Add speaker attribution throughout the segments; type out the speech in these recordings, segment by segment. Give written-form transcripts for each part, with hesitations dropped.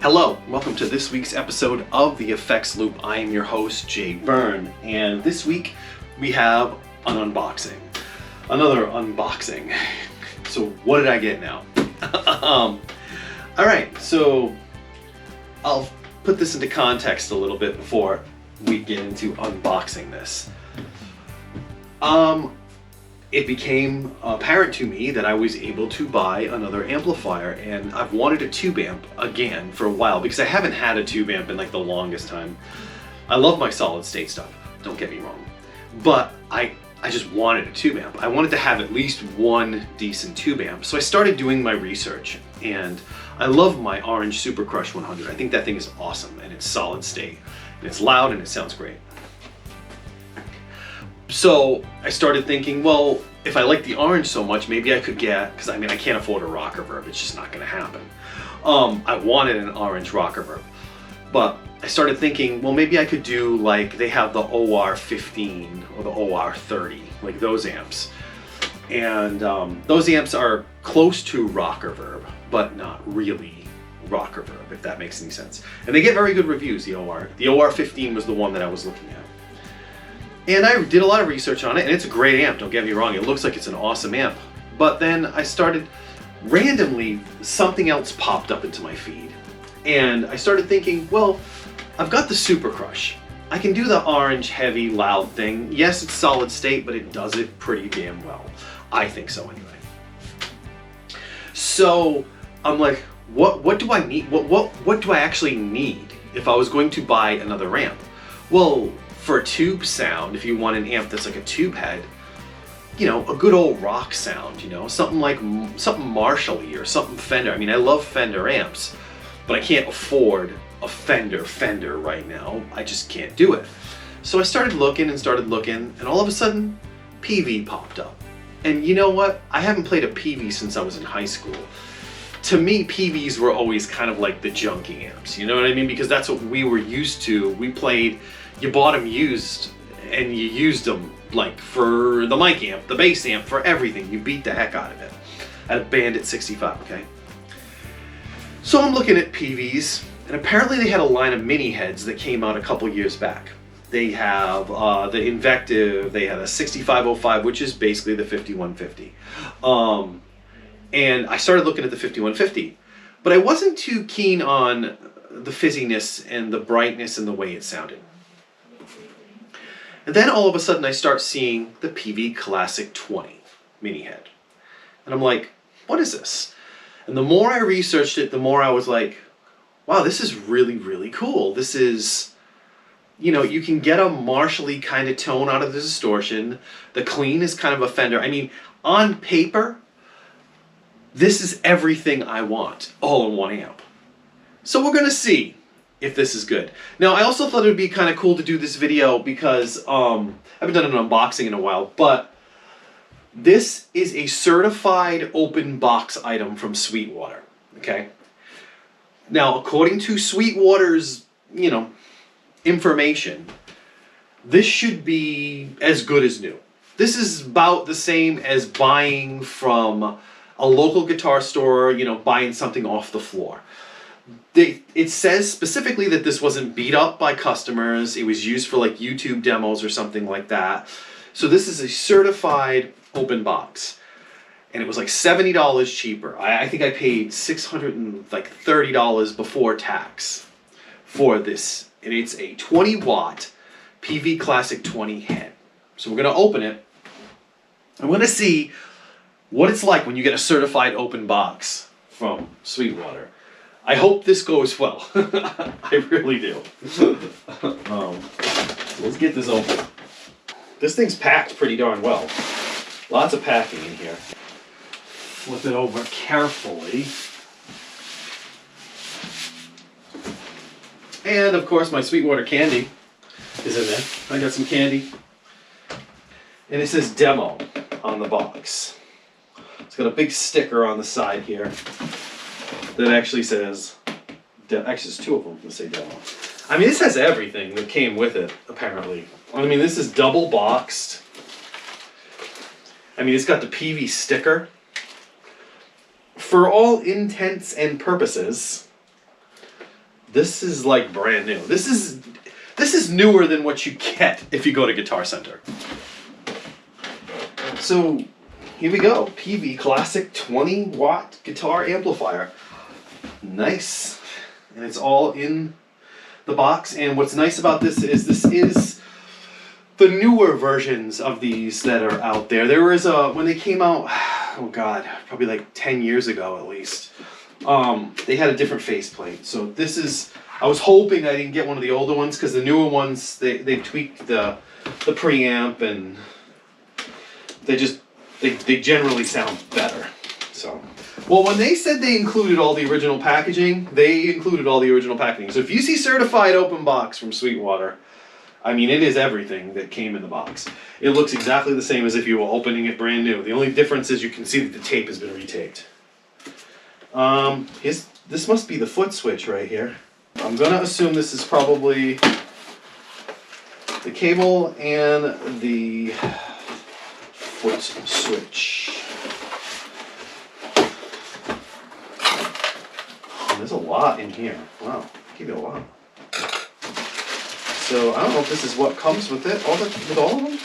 Speaker 1: Hello, welcome to this week's episode of The Effects Loop. I am your host, Jay Byrne, and this week we have an unboxing. Another unboxing. So what did I get now? Alright, so I'll put this into context a little bit before we get into unboxing this. It became apparent to me that I was able to buy another amplifier, and I've wanted a tube amp again for a while because I haven't had a tube amp in like the longest time. I love my solid state stuff, don't get me wrong, but I just wanted a tube amp. I wanted to have at least one decent tube amp, so I started doing my research, and I love my orange Super Crush 100. I think that thing is awesome, and it's solid state, and it's loud, and it sounds great. So I started thinking, well, if I like the orange so much, maybe I could get, because I mean, I can't afford a rock reverb, it's just not going to happen. I wanted an orange rock reverb, but I started thinking, well, maybe I could do like, they have the OR15 or the OR30, like those amps. And those amps are close to rock reverb, but not really rock reverb, if that makes any sense. And they get very good reviews, the OR. The OR15 was the one that I was looking at. And I did a lot of research on it, and it's a great amp, don't get me wrong. It looks like it's an awesome amp. But then I started, randomly, something else popped up into my feed. And I started thinking, well, I've got the Super Crush. I can do the orange, heavy, loud thing. Yes, it's solid state, but it does it pretty damn well. I think so, anyway. So I'm like, what do I need? What do I actually need if I was going to buy another amp? Well, for a tube sound, if you want an amp that's like a tube head, you know, a good old rock sound, you know, something Marshall-y or something Fender. I mean, I love Fender amps, but I can't afford a Fender right now. I just can't do it. So I started looking, and all of a sudden, PEAVEY popped up. And you know what? I haven't played a PEAVEY since I was in high school. To me, PEAVEYs were always kind of like the junkie amps, you know what I mean? Because that's what we were used to. We played, you bought them used, and you used them like for the mic amp, the bass amp, for everything. You beat the heck out of it. I had a Bandit 65, okay? So I'm looking at PEAVEYs, and apparently they had a line of mini heads that came out a couple years back. They have the Invective, they had a 6505, which is basically the 5150. And I started looking at the 5150, but I wasn't too keen on the fizziness and the brightness and the way it sounded. And then all of a sudden I start seeing the PEAVEY Classic 20 mini head. And I'm like, what is this? And the more I researched it, the more I was like, wow, this is really, really cool. This is, you know, you can get a Marshall-y kind of tone out of the distortion. The clean is kind of a Fender. I mean, on paper, this is everything I want, all in one amp. So we're gonna see if this is good. Now, I also thought it would be kind of cool to do this video because I haven't done an unboxing in a while, but this is a certified open box item from Sweetwater, okay? Now, according to Sweetwater's, you know, information, this should be as good as new. This is about the same as buying from a local guitar store, you know, buying something off the floor. It says specifically that this wasn't beat up by customers. It was used for like YouTube demos or something like that. So this is a certified open box. And it was like $70 cheaper. I think I paid $630 before tax for this. And it's a 20 watt PEAVEY Classic 20 head. So we're going to open it. I'm going to see what it's like when you get a certified open box from Sweetwater. I hope this goes well. I really do. Let's get this open. This thing's packed pretty darn well. Lots of packing in here. Flip it over carefully. And of course my Sweetwater candy is in there. I got some candy. And it says demo on the box. It's got a big sticker on the side here that actually says, actually there's two of them that say demo. I mean, this has everything that came with it, apparently. I mean, this is double boxed. I mean, it's got the PEAVEY sticker. For all intents and purposes, This is like brand new. This is newer than what you get if you go to Guitar Center. So here we go. PEAVEY Classic 20-watt guitar amplifier. Nice. And it's all in the box. And what's nice about this is the newer versions of these that are out there. There was when they came out, oh God, probably like 10 years ago at least. They had a different faceplate. So this is, I was hoping I didn't get one of the older ones because the newer ones, they tweaked the preamp and they generally sound better. So, well, when they said they included all the original packaging, they included all the original packaging. So if you see certified open box from Sweetwater, I mean, it is everything that came in the box. It looks exactly the same as if you were opening it brand new. The only difference is you can see that the tape has been retaped. This must be the foot switch right here. I'm gonna assume this is probably the cable and the foot switch. And there's a lot in here. Wow, give you a lot. So I don't know if this is what comes with it, with all of them.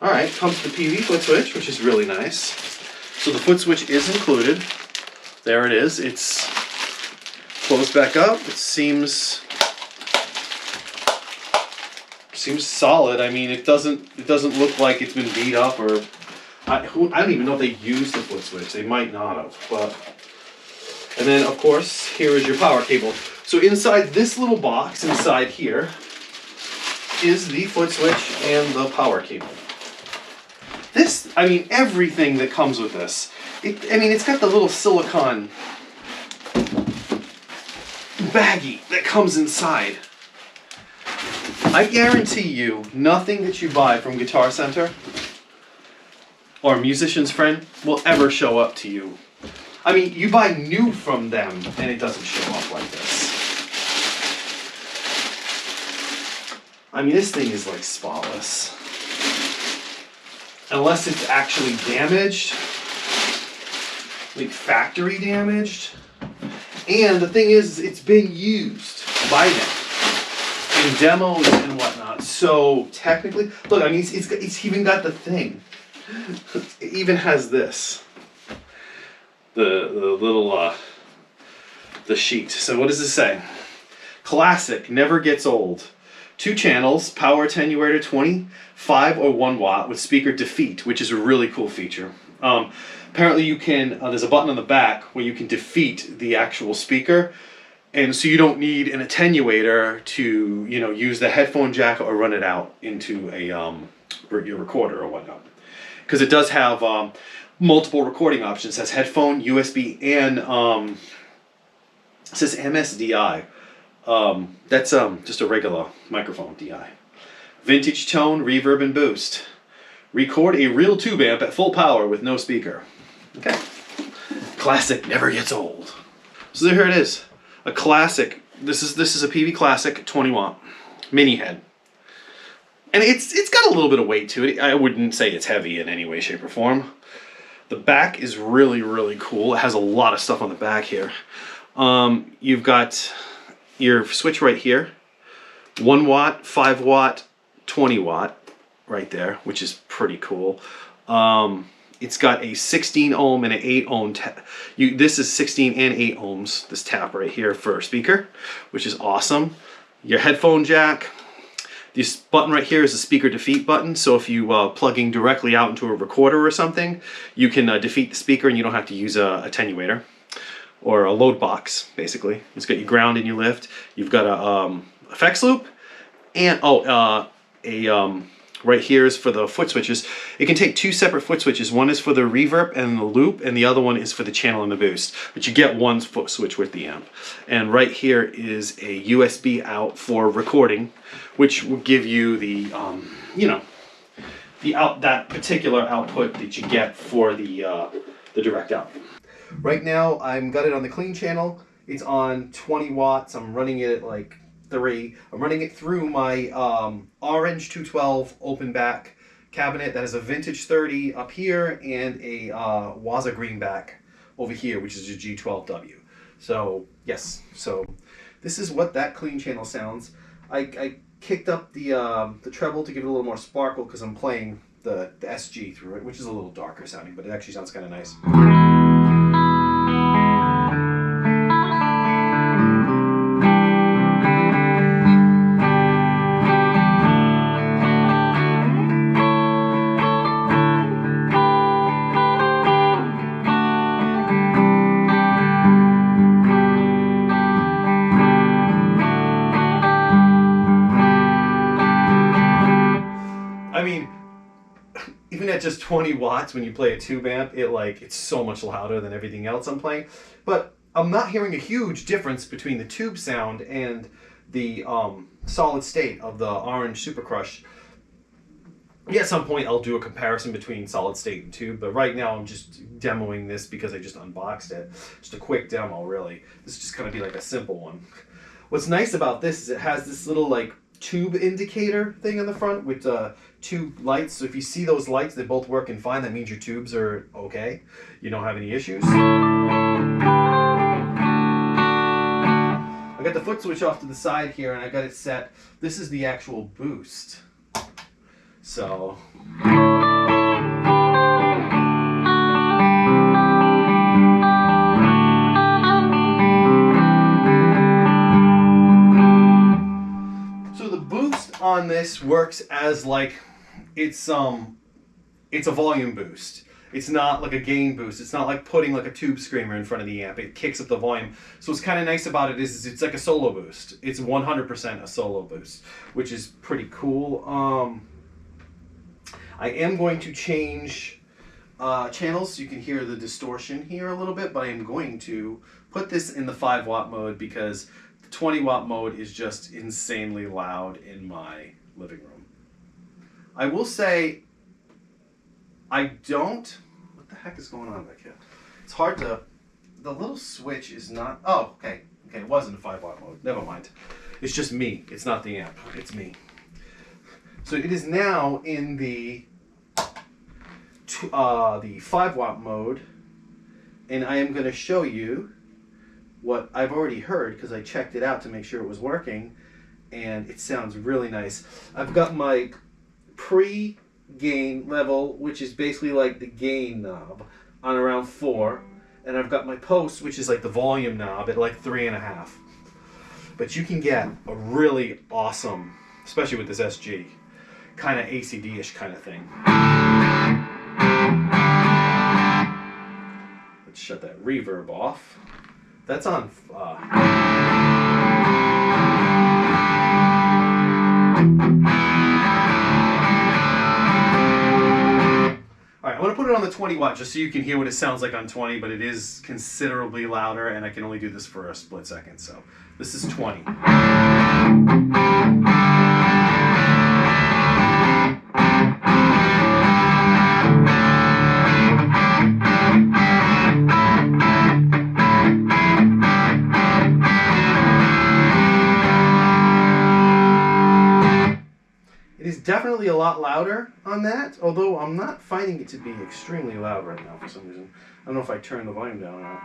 Speaker 1: All right, comes the PEAVEY foot switch, which is really nice. So the foot switch is included. There it is. It's closed back up. It seems solid. I mean, it doesn't look like it's been beat up or I don't even know if they used the foot switch. They might not have. But and then of course here is your power cable. So inside this little box inside here is the foot switch and the power cable. This, I mean, everything that comes with this. It's got the little silicone baggie that comes inside. I guarantee you, nothing that you buy from Guitar Center or Musician's Friend will ever show up to you. I mean, you buy new from them and it doesn't show up like this. I mean, this thing is like spotless. Unless it's actually damaged. Like factory damaged. And the thing is, it's been used by them in demos and whatnot. So technically, look, I mean, it's even got the thing. It even has this. The little the sheet. So what does this say? Classic, never gets old. 2 channels, power attenuator 20, 5 or 1 watt with speaker defeat, which is a really cool feature. Apparently you can, there's a button on the back where you can defeat the actual speaker, and so you don't need an attenuator to, you know, use the headphone jack or run it out into a your recorder or whatnot. Because it does have multiple recording options. It has headphone, USB, and it says MSDI. That's just a regular microphone DI. Vintage tone, reverb, and boost. Record a real tube amp at full power with no speaker. Okay. Classic never gets old. So here it is. A classic. This is a PEAVEY Classic 20 watt mini head. And it's got a little bit of weight to it. I wouldn't say it's heavy in any way, shape, or form. The back is really, really cool. It has a lot of stuff on the back here. You've got your switch right here. 1 watt, 5 watt, 20 watt right there, which is pretty cool. It's got a 16 ohm and an 8 ohm tap. This is 16 and 8 ohms, this tap right here for a speaker, which is awesome. Your headphone jack. This button right here is a speaker defeat button, so if you plugging directly out into a recorder or something, you can defeat the speaker and you don't have to use a attenuator or a load box, basically. It's got your ground and your lift. You've got a effects loop, and right here is for the foot switches. It can take 2 separate foot switches. One is for the reverb and the loop, and the other one is for the channel and the boost. But you get one foot switch with the amp. And right here is a USB out for recording, which will give you the, you know, that particular output that you get for the direct out. Right now, I've got it on the clean channel. It's on 20 watts. I'm running it at like 3. I'm running it through my orange 212 open back cabinet that has a vintage 30 up here and a Waza Greenback over here, which is a G12W. So yes, so this is what that clean channel sounds. I kicked up the treble to give it a little more sparkle because I'm playing the SG through it, which is a little darker sounding, but it actually sounds kind of nice. I mean, even at just 20 watts, when you play a tube amp, it's so much louder than everything else I'm playing. But I'm not hearing a huge difference between the tube sound and the solid state of the Orange Super Crush. Yeah, at some point I'll do a comparison between solid state and tube, but right now I'm just demoing this because I just unboxed it. Just a quick demo, really. This is just gonna be like a simple one. What's nice about this is it has this little tube indicator thing on the front with two lights. So if you see those lights, they both working fine. That means your tubes are okay. You don't have any issues. I got the foot switch off to the side here and I got it set. This is the actual boost. So on this works as it's a volume boost. It's not like a gain boost. It's not like putting a tube screamer in front of the amp. It kicks up the volume. So what's kind of nice about it is it's like a solo boost. It's 100% a solo boost, which is pretty cool. I am going to change channels so you can hear the distortion here a little bit, but I am going to put this in the 5-watt mode because 20-watt mode is just insanely loud in my living room. I will say, what the heck is going on back here? It's hard to, the little switch is not, oh, okay, it was in the 5-watt mode, never mind. It's just me, it's not the amp, it's me. So it is now in the 5-watt mode, and I am going to show you what I've already heard because I checked it out to make sure it was working, and it sounds really nice. I've got my pre-gain level, which is basically like the gain knob, on around 4, and I've got my post, which is the volume knob, at 3.5. But you can get a really awesome, especially with this SG, kind of ACD-ish kind of thing. Let's shut that reverb off. That's on. Alright, I'm going to put it on the 20-watt just so you can hear what it sounds like on 20, but it is considerably louder, and I can only do this for a split second. So this is 20. Definitely a lot louder on that, although I'm not finding it to be extremely loud right now for some reason. I don't know if I turn the volume down or not.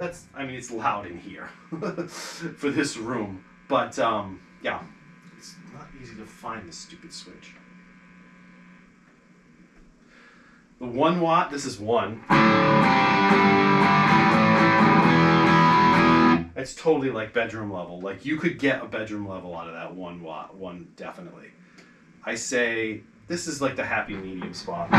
Speaker 1: It's loud in here for this room, but yeah, it's not easy to find this stupid switch. The 1 watt, this is 1. It's totally bedroom level. You could get a bedroom level out of that 1 watt, definitely. I say this is the happy medium spot.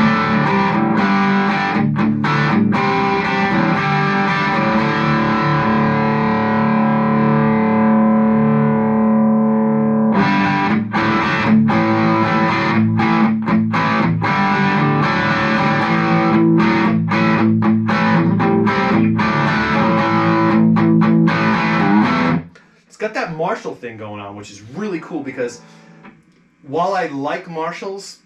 Speaker 1: Got that Marshall thing going on, which is really cool because while I like Marshalls,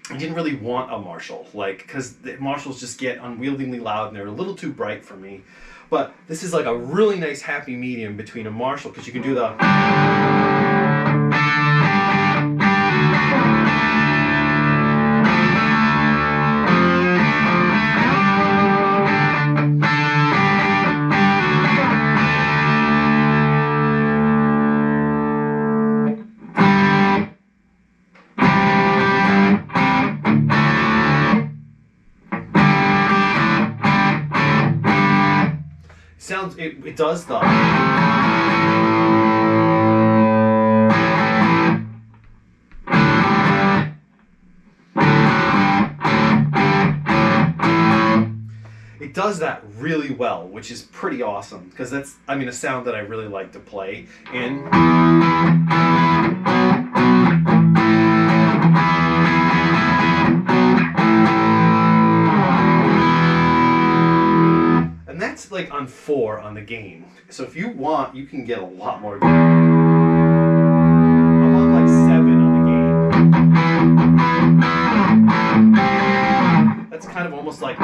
Speaker 1: I didn't really want a Marshall, because the Marshalls just get unwieldingly loud and they're a little too bright for me. But this is a really nice happy medium between a Marshall, because you can do the sounds, it does the... It does that really well, which is pretty awesome, because that's, I mean, a sound that I really like to play in. And that's like on 4 on the gain. So if you want, you can get a lot more. I'm on like 7 on the gain. That's kind of almost like...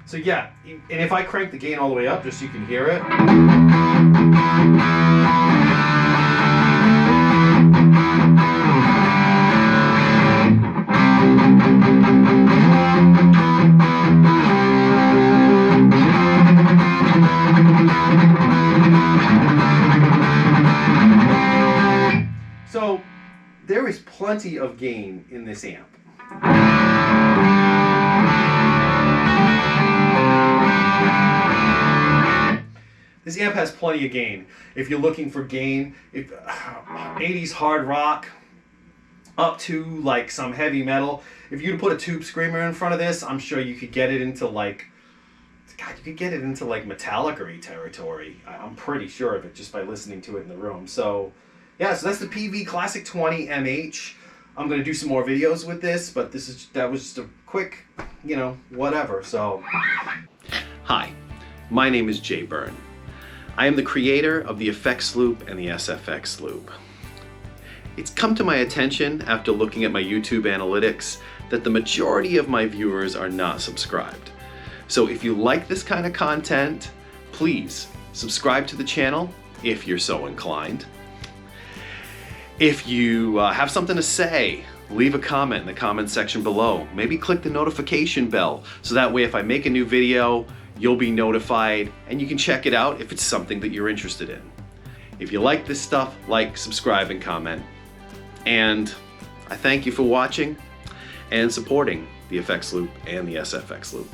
Speaker 1: So yeah, and if I crank the gain all the way up, just so you can hear it. So there is plenty of gain in this amp. This amp has plenty of gain. If you're looking for gain, if 80s hard rock up to like some heavy metal, if you put a tube screamer in front of this, I'm sure you could get it into like, God, you could get it into like Metallica-y territory. I'm pretty sure of it just by listening to it in the room. So yeah, so that's the PEAVEY Classic 20 MH. I'm gonna do some more videos with this, but that was just a quick, you know, whatever. So hi, my name is Jay Byrne. I am the creator of the Effects Loop and the SFX Loop. It's come to my attention after looking at my YouTube analytics that the majority of my viewers are not subscribed. So if you like this kind of content, please subscribe to the channel if you're so inclined. If you have something to say, leave a comment in the comment section below. Maybe click the notification bell so that way if I make a new video, you'll be notified and you can check it out if it's something that you're interested in. If you like this stuff, like, subscribe, and comment. And I thank you for watching and supporting the Effects Loop and the SFX Loop.